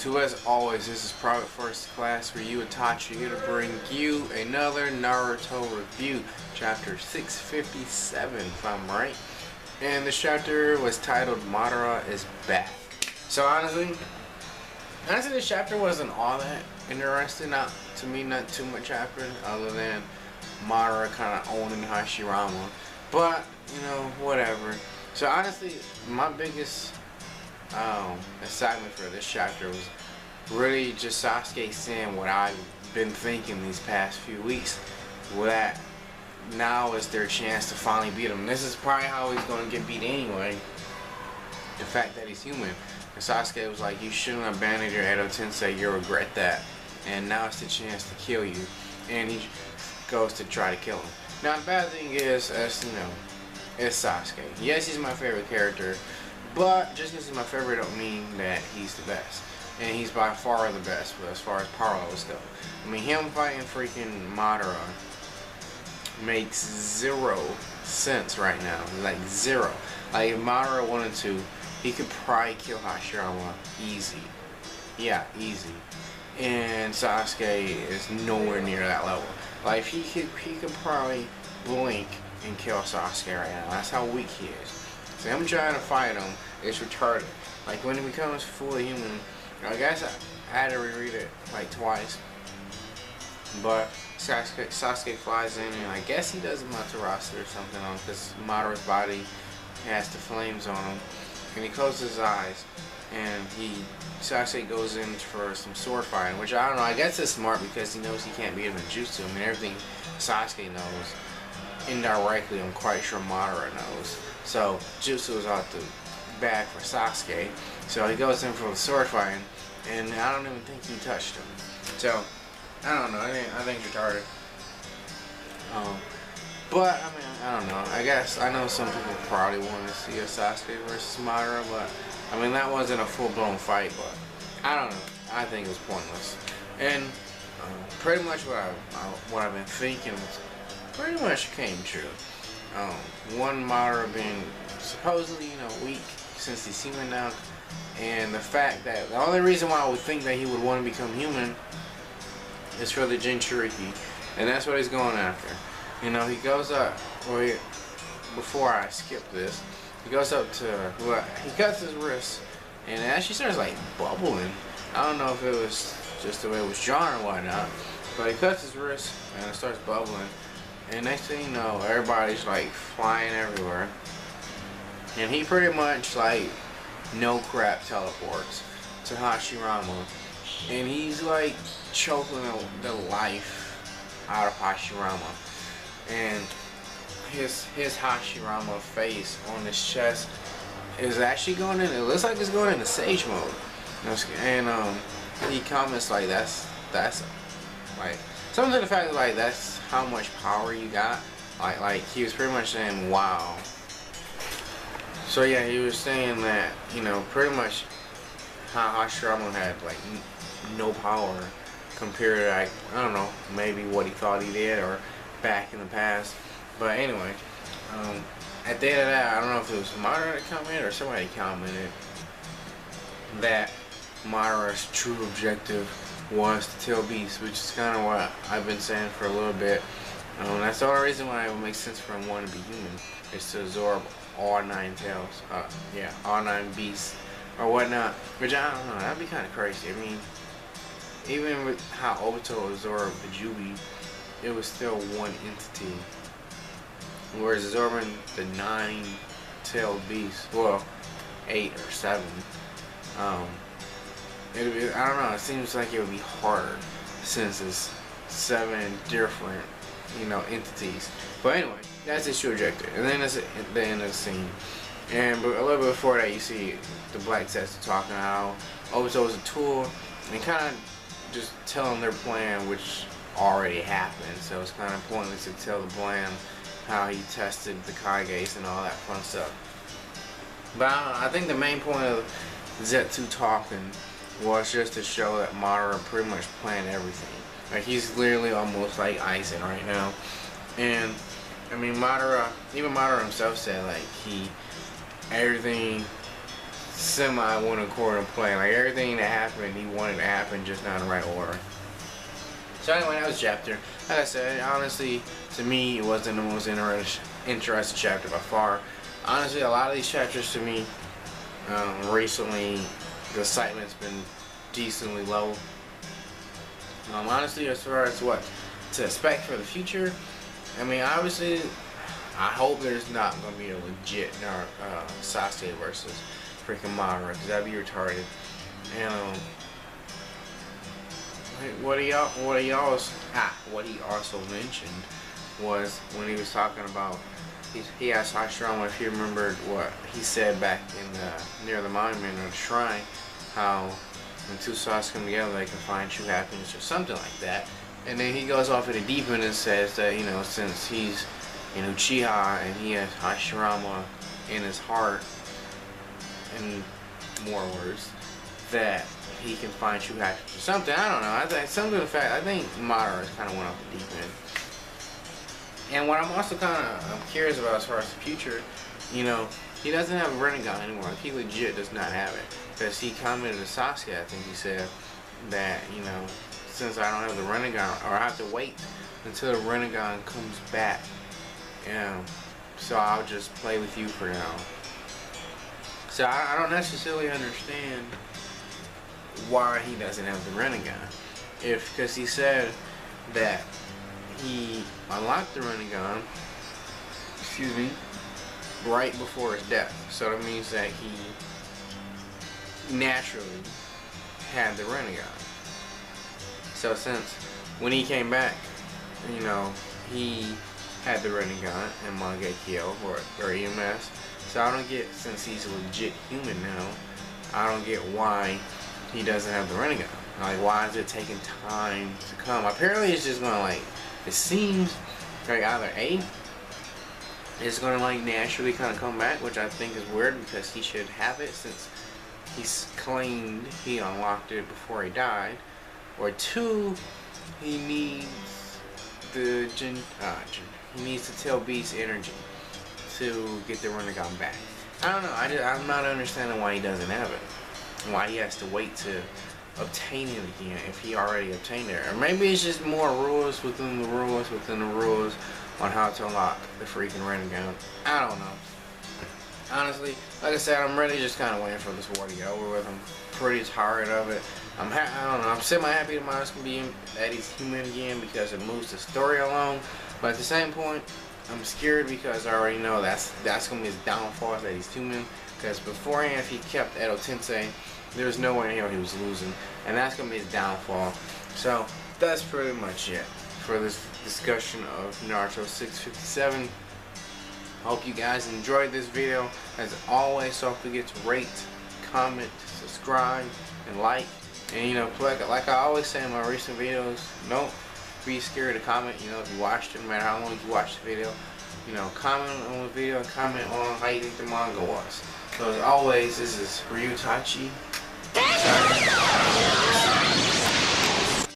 to as always, this is Private First Class where you Itachi here to bring you another Naruto review, chapter 657 if I'm right. And this chapter was titled Madara is Back. So honestly this chapter wasn't all that interesting. Not to me, not too much happened other than Madara kind of owning Hashirama. But, you know, whatever. So honestly, my biggest excitement for this chapter was really just Sasuke saying what I've been thinking these past few weeks, that now is their chance to finally beat him. This is probably how he's going to get beat anyway, the fact that he's human. And Sasuke was like, you shouldn't have abandoned your Edo Tensei, you'll regret that, and now it's the chance to kill you. And he goes to try to kill him. Now the bad thing is, as you know, it's Sasuke. Yes, he's my favorite character, but just because he's my favorite don't mean that he's the best. And he's by far the best as far as power levels go. I mean, him fighting freaking Madara makes 0 sense right now. Like, 0. Like, if Madara wanted to, he could probably kill Hashirama easy. Yeah, easy. And Sasuke is nowhere near that level. Like, he could probably blink and kill Sasuke right now. That's how weak he is. So him trying to fight him is retarded. Like, when he becomes fully human, I guess I had to reread it like twice. But Sasuke flies in, and I guess he does a Matarasa or something on, because Madara's body has the flames on him. And he closes his eyes, and Sasuke goes in for some sword fighting, which I don't know, I guess it's smart because he knows he can't beat him in Jutsu. I mean, everything Sasuke knows, indirectly, I'm quite sure Madara knows. So, Jutsu is out the bag for Sasuke. So he goes in for the sword fighting, and I don't even think he touched him. So, I don't know, I think it's retarded. But, I mean, I don't know. I guess, I know some people probably want to see a Sasuke versus Madara, but, I mean, that wasn't a full-blown fight, but, I don't know. I think it was pointless. And, pretty much what I've been thinking was pretty much came true. One, Madara being supposedly, you know, weak since he's human now, and the fact that the only reason why I would think that he would want to become human is for the Jinchuriki, and that's what he's going after. You know, he goes up, before I skip this, he goes up to, well, he cuts his wrist, and it actually starts like bubbling. I don't know if it was just the way it was drawn or whatnot, but he cuts his wrist and it starts bubbling. And next thing you know, everybody's like flying everywhere. And he pretty much like no crap teleports to Hashirama. And he's like choking the life out of Hashirama. And his Hashirama face on his chest is actually going in, it looks like it's going into Sage mode. And he comments like that's like something to the fact that like that's how much power you got. Like he was pretty much saying wow. So yeah, he was saying that, you know, pretty much how Hashirama had like no power compared to, like, I don't know, maybe what he thought he did or back in the past. But anyway, at the end of that, I don't know if it was Madara that commented or somebody commented that Madara's true objective was to tail Beast, which is kind of what I've been saying for a little bit. That's the only reason why it would make sense for him wanting to be human, is to absorb all 9 tails. Yeah, all 9 beasts or whatnot. Which I don't know, that'd be kind of crazy. I mean, even with how Obito absorbed the Jubi, it was still one entity. Whereas absorbing the 9-tailed beasts, well, 8 or 7, I don't know, it seems like it would be harder since it's 7 different, you know, entities. But anyway, that's his true objective. And then that's at the end of the scene. And a little bit before that, you see the Black Tetsu talking how Obito was a tool, and kind of just telling their plan, which already happened. So it's kind of pointless to tell the plan how he tested the Kages and all that fun stuff. But I don't know, I think the main point of Zetsu talking was just to show that Madara pretty much planned everything. Like, he's literally almost like Aizen right now. And I mean, Madara, even Madara himself said like everything semi went according to plan. Like everything that happened, he wanted to happen, just not in the right order. So anyway, that was chapter. Like I said, honestly, to me, it wasn't the most interesting chapter by far. Honestly, a lot of these chapters to me, recently, the excitement's been decently low. Honestly, as far as what to expect for the future, I mean, obviously, I hope there's not going to be a legit Sasuke versus freaking Madara, because that'd be retarded. And what he also mentioned was when he was talking about, he asked Hashirama if he remembered what he said back in near the monument or the shrine, how when two souls come together they can find true happiness or something like that. And then he goes off in the deep end and says that, you know, since he's in Uchiha and he has Hashirama in his heart, in more words, that he can find true happiness or something. I don't know. I think something to the fact, I think Madara kind of went off the deep end. And what I'm also kind of curious about as far as the future, you know, he doesn't have a Rinnegan anymore. Like, he legit does not have it. Because he commented to Sasuke, I think he said, that, you know, since I don't have the Rinnegan, or I have to wait until the Rinnegan comes back, you know, so I'll just play with you for now. So I don't necessarily understand why he doesn't have the Rinnegan. Because he said that he unlocked the Rinnegan, excuse me, right before his death. So that means that he naturally had the Rinnegan. So since when he came back, you know, he had the Rinnegan and Mangekyo or EMS. So I don't get, since he's a legit human now, I don't get why he doesn't have the Rinnegan. Like, why is it taking time to come? Apparently it's just gonna, like, it seems like either A, it's gonna like naturally kind of come back, which I think is weird because he should have it since he's claimed he unlocked it before he died, or two, he needs the he needs to tell Beast energy to get the Rinnegan back. I don't know. I'm not understanding why he doesn't have it. Why he has to wait to obtain it again if he already obtained it. Or maybe it's just more rules within the rules on how to unlock the freaking Rinnegan. I don't know. Honestly, like I said, I'm really just kind of waiting for this war to get over with. I'm pretty tired of it. I don't know. I'm semi-happy that Madara's gonna be that he's human again because it moves the story along. But at the same point, I'm scared because I already know that's gonna be his downfall, is that he's human. Because beforehand, if he kept Edo Tensei, there's no way in hell he was losing, and that's gonna be his downfall. So that's pretty much it for this discussion of Naruto 657. Hope you guys enjoyed this video. As always, don't forget to rate, comment, subscribe, and like. And you know, like I always say in my recent videos, don't be scared to comment. You know, if you watched it, no matter how long you watched the video, you know, comment on the video and comment on how you think the manga was. So as always, this is Ryu Tachi.